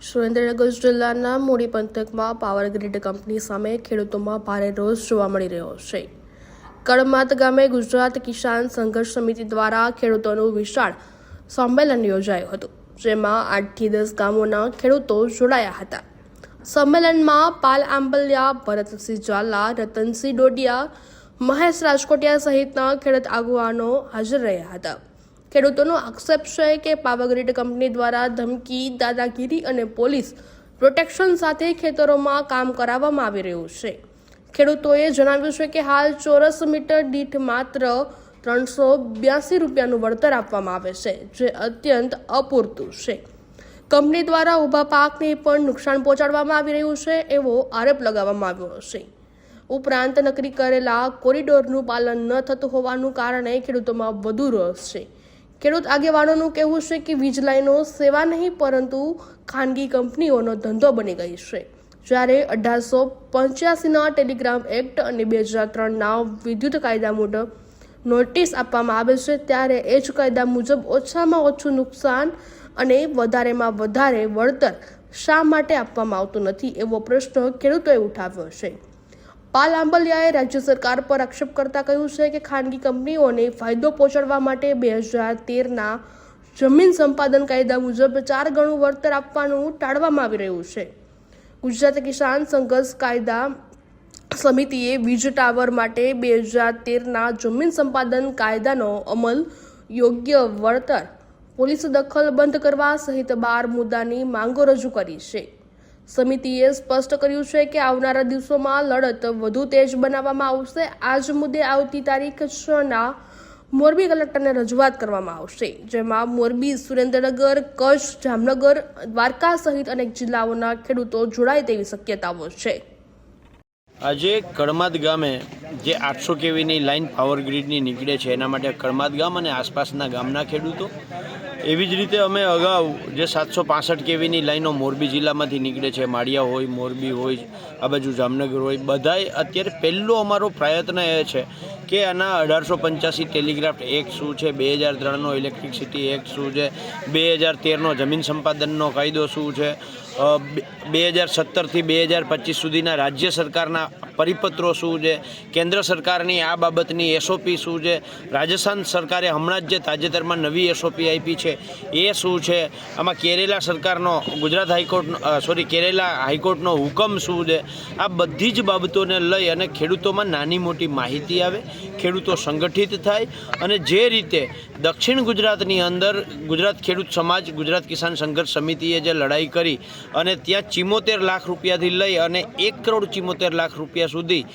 સુરેન્દ્રનગર જિલ્લાના મૂડી પંથકમાં પાવર ગ્રીડ કંપની સામે ખેડૂતોમાં ભારે રોષ જોવા મળી રહ્યો છે. કડમાત ગામે ગુજરાત કિસાન સંઘર્ષ સમિતિ દ્વારા ખેડૂતોનું વિશાળ સંમેલન યોજાયું હતું, જેમાં 8 થી 10 ગામોના ખેડૂતો જોડાયા હતા. સંમેલનમાં પાલ આંબલિયા, ભરતસિંહ ઝાલા, રતનસિંહ ડોડિયા, મહેશ રાજકોટિયા સહિતના ખેડૂત આગેવાનો હાજર રહ્યા હતા. ખેડૂતોનો આક્ષેપ છે કે પાવર ગ્રીડ કંપની દ્વારા ધમકી, દાદાગીરી અને પોલીસ પ્રોટેક્શન સાથે ખેતરોમાં કામ કરાવવામાં આવી રહ્યું છે. ખેડૂતોએ જણાવ્યું છે કે હાલ ચોરસ મીટર દીઠ માત્ર 382 રૂપિયાનું વળતર આપવામાં આવે છે, જે અત્યંત અપૂરતું છે. કંપની દ્વારા ઊભા પાકને પણ નુકસાન પહોંચાડવામાં આવી રહ્યું છે એવો આરોપ લગાવવામાં આવ્યો છે. ઉપરાંત નક્કી કરેલા કોરિડોરનું પાલન ન થતું હોવાનું કારણે ખેડૂતોમાં વધુ રોષ છે. ખેડૂત આગેવાનોનું કહેવું છે કે વીજ લાઈનો સેવા નહીં પરંતુ ખાનગી કંપનીઓનો ધંધો બની ગઈ છે. જ્યારે 1885ના ટેલિગ્રામ એક્ટ અને 2003ના વિદ્યુત કાયદા મુજબ નોટિસ આપવામાં આવે છે, ત્યારે એ જ કાયદા મુજબ ઓછામાં ઓછું નુકસાન અને વધારેમાં વધારે વળતર શા માટે આપવામાં આવતું નથી એવો પ્રશ્ન ખેડૂતોએ ઉઠાવ્યો છે. પાલ આંબલિયાએ રાજ્ય સરકાર પર આક્ષેપ કરતા કહ્યું છે કે ખાનગી કંપનીઓને ફાયદો પહોંચાડવા માટે 2013ના જમીન સંપાદન કાયદા મુજબ 4 ગણું વળતર આપવાનું ટાળવામાં આવી રહ્યું છે. ગુજરાત કિસાન સંઘર્ષ કાયદા સમિતિએ વીજ ટાવર માટે 2013ના જમીન સંપાદન કાયદાનો અમલ, યોગ્ય વળતર, પોલીસ દખલ બંધ કરવા સહિત 12 મુદ્દાની માંગો રજૂ કરી છે. સમિતિએ સ્પષ્ટ કર્યું છે કે આવનારા દિવસોમાં લડત વધુ તેજ બનાવવામાં આવશે. આ જ મુદ્દે આવતી તારીખ 6ના મોરબી કલેક્ટરને રજૂઆત કરવામાં આવશે, જેમાં મોરબી, સુરેન્દ્રનગર, કચ્છ, જામનગર, દ્વારકા સહિત અનેક જિલ્લાઓના ખેડૂતો જોડાય તેવી શક્યતાઓ છે. આજે કડમાત ગામે જે 800 કેવીની લાઇન પાવર ગ્રીડની નીકળે છે, એના માટે કડમાત ગામ અને આસપાસના ગામના ખેડૂતો, એવી જ રીતે અમે અગાઉ જે 765 કેવીની લાઈનો મોરબી જિલ્લામાંથી નીકળે છે, માળિયા હોય, મોરબી હોય, આ બાજુ જામનગર હોય, બધાએ અત્યારે પહેલો અમારો પ્રયત્ન એ છે કે આના 1885 ટેલિગ્રાફ એક્ટ શું છે, 2003નો ઇલેક્ટ્રિસિટી એક્ટ શું છે, 2013નો જમીન સંપાદનનો કાયદો શું છે, 2017થી 2025 સુધીના રાજ્ય સરકારના પરિપત્રો શું છે, કેન્દ્ર સરકારની આ બાબતની એસઓપી શું છે, રાજસ્થાન સરકારે હમણાં જ જે તાજેતરમાં નવી એસઓપી આપી છે એ શું છે, આમાં કેરેલા સરકારનો કેરેલા હાઈકોર્ટનો હુકમ શું છે, આ બધી જ બાબતોને લઈ અને ખેડૂતોમાં નાની મોટી માહિતી આવે, ખેડૂતો સંગઠિત થાય અને જે રીતે દક્ષિણ ગુજરાતની અંદર ગુજરાત ખેડૂત સમાજ, ગુજરાત કિસાન સંઘર્ષ સમિતિએ જે લડાઈ કરી અને ત્યાં 74 લાખ રૂપિયાથી લઈ અને 1,74,00,000 રૂપિયા સુધી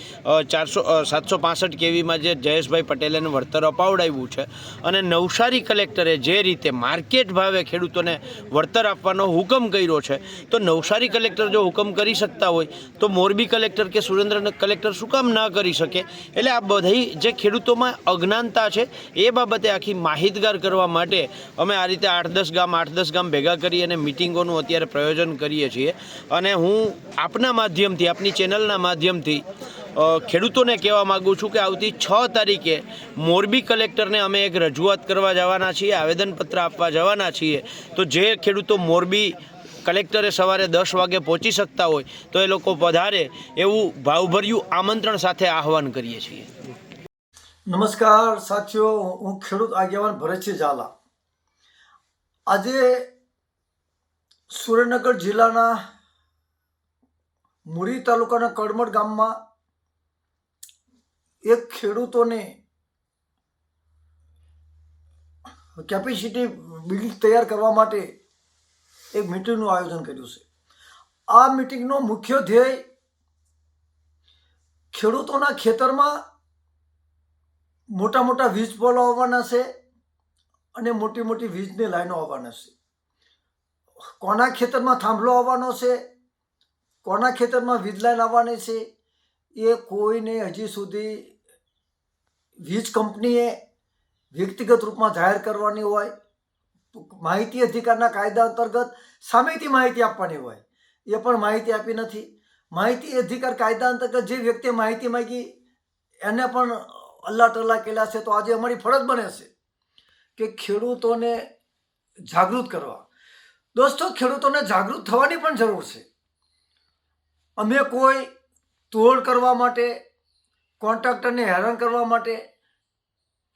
765 કેવીમાં જે જયેશભાઈ પટેલે વળતર અપાવડાવ્યું છે અને નવસારી કલેક્ટરે જે રીતે માર્કેટ ભાવે ખેડૂતોને વળતર આપવાનો હુકમ કર્યો છે, તો નવસારી કલેક્ટર જો હુકમ કરી શકતા હોય તો મોરબી કલેક્ટર કે સુરેન્દ્રનગર કલેક્ટર શું કામ ના કરી શકે? એટલે આ બધી જે ખેડૂતોમાં અજ્ઞાનતા છે એ બાબતે આખી માહિતગાર કરવા માટે અમે આ રીતે 8-10 ગામ ભેગા કરી અને મિટિંગોનું અત્યારે પ્રયોજન કરીએ છીએ. અને હું આપના માધ્યમથી, આપની ચેનલના માધ્યમથી ખેડૂતોને કહેવા માગું છું કે આવતી 6 તારીખે મોરબી કલેક્ટરને અમે એક રજૂઆત કરવા જવાના છીએ, આવેદનપત્ર આપવા જવાના છીએ. તો જે ખેડૂતો મોરબી કલેક્ટરે સવારે 10 વાગે પહોંચી શકતા હોય તો એ લોકો પધારે એવું ભાવભર્યું આમંત્રણ સાથે આહવાન કરીએ છીએ. નમસ્કાર સાથીઓ, હું ખેડૂત આગેવાન ભરતસિંહ ઝાલા. આજે સુરેન્દ્રનગર જિલ્લાના મુરી તાલુકાના કડમડ ગામમાં એક ખેડૂતોને કેપેસિટી બિલ્ડિંગ તૈયાર કરવા માટે એક મિટિંગનું આયોજન કર્યું છે. આ મિટિંગનો મુખ્ય ધ્યેય ખેડૂતોના ખેતરમાં મોટા મોટા વીજ પોલો આવવાના છે અને મોટી મોટી વીજની લાઈનો આવવાના છે. કોના ખેતરમાં થાંભલો આવવાનો છે, કોના ખેતરમાં વીજ લાઈન આવવાની છે, એ કોઈને હજી સુધી વીજ કંપનીએ વ્યક્તિગત રૂપમાં જાહેર કરવાની હોય, માહિતી અધિકારના કાયદા અંતર્ગત સામેથી માહિતી આપવાની હોય, એ પણ માહિતી આપી નથી. માહિતી અધિકાર કાયદા અંતર્ગત જે વ્યક્તિએ માહિતી માંગી એને પણ અલ્લા ટલ્લા કર્યા છે. તો આજે અમારી ફરજ બને છે કે ખેડૂતોને જાગૃત કરવા. દોસ્તો, ખેડૂતોને જાગૃત થવાની પણ જરૂર છે. અમે કોઈ તોડ કરવા માટે, કોન્ટ્રાક્ટરને હેરાન કરવા માટે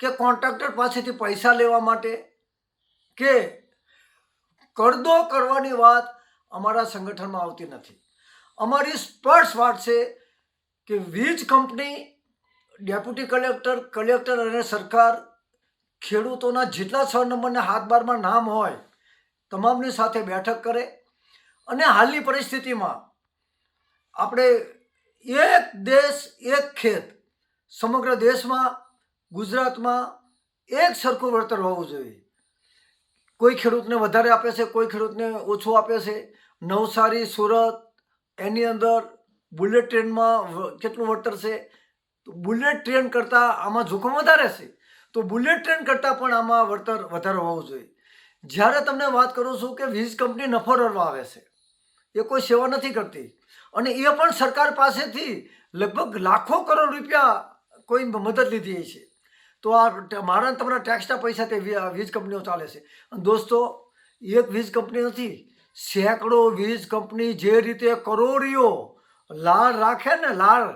કે કોન્ટ્રાક્ટર પાસેથી પૈસા લેવા માટે કે કરદો કરવાની વાત અમારા સંગઠનમાં આવતી નથી. અમારી સ્પષ્ટ વાત છે કે વીજ કંપની, ડેપ્યુટી કલેક્ટર, કલેક્ટર અને સરકાર ખેડૂતોના જેટલા 6 નંબરના 7/12માં નામ હોય તમામની સાથે બેઠક કરે અને હાલની પરિસ્થિતિમાં આપણે એક દેશ એક ખેત, સમગ્ર દેશમાં, ગુજરાતમાં એક સરખું વળતર હોવું જોઈએ. કોઈ ખેડૂતને વધારે આપે છે, કોઈ ખેડૂતને ઓછું આપે છે. નવસારી, સુરત, એની અંદર બુલેટ ટ્રેનમાં કેટલું વળતર છે? તો બુલેટ ટ્રેન કરતાં આમાં જોખમ વધારે છે, તો બુલેટ ટ્રેન કરતાં પણ આમાં વળતર વધારે હોવું જોઈએ. જ્યારે તમને વાત કરું છું કે વીજ કંપની નફો રળવા આવે છે, એ કોઈ સેવા નથી કરતી, અને એ પણ સરકાર પાસેથી લગભગ લાખો કરોડ રૂપિયા કોઈ મદદ લીધી છે. તો આ મારા તમારા ટેક્સના પૈસા તે વીજ કંપનીઓ ચાલે છે. અને દોસ્તો, એક વીજ કંપની નથી, સેંકડો વીજ કંપની જે રીતે કરોડિયો લાળ રાખે ને, લાળ,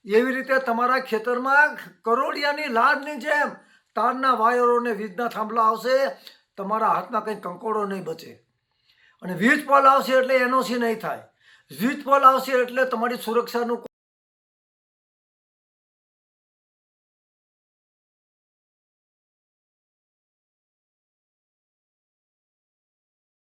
એવી રીતે તમારા ખેતરમાં કરોડિયાની લાળની જેમ તારના વાયરોને વીજના થાંભલા આવશે. તમારા હાથમાં કંઈ કંકોડો નહીં બચે. અને વીજ પોલ આવશે એટલે એનઓસી નહીં થાય. વીજ પોલ આવશે એટલે તમારી સુરક્ષાનું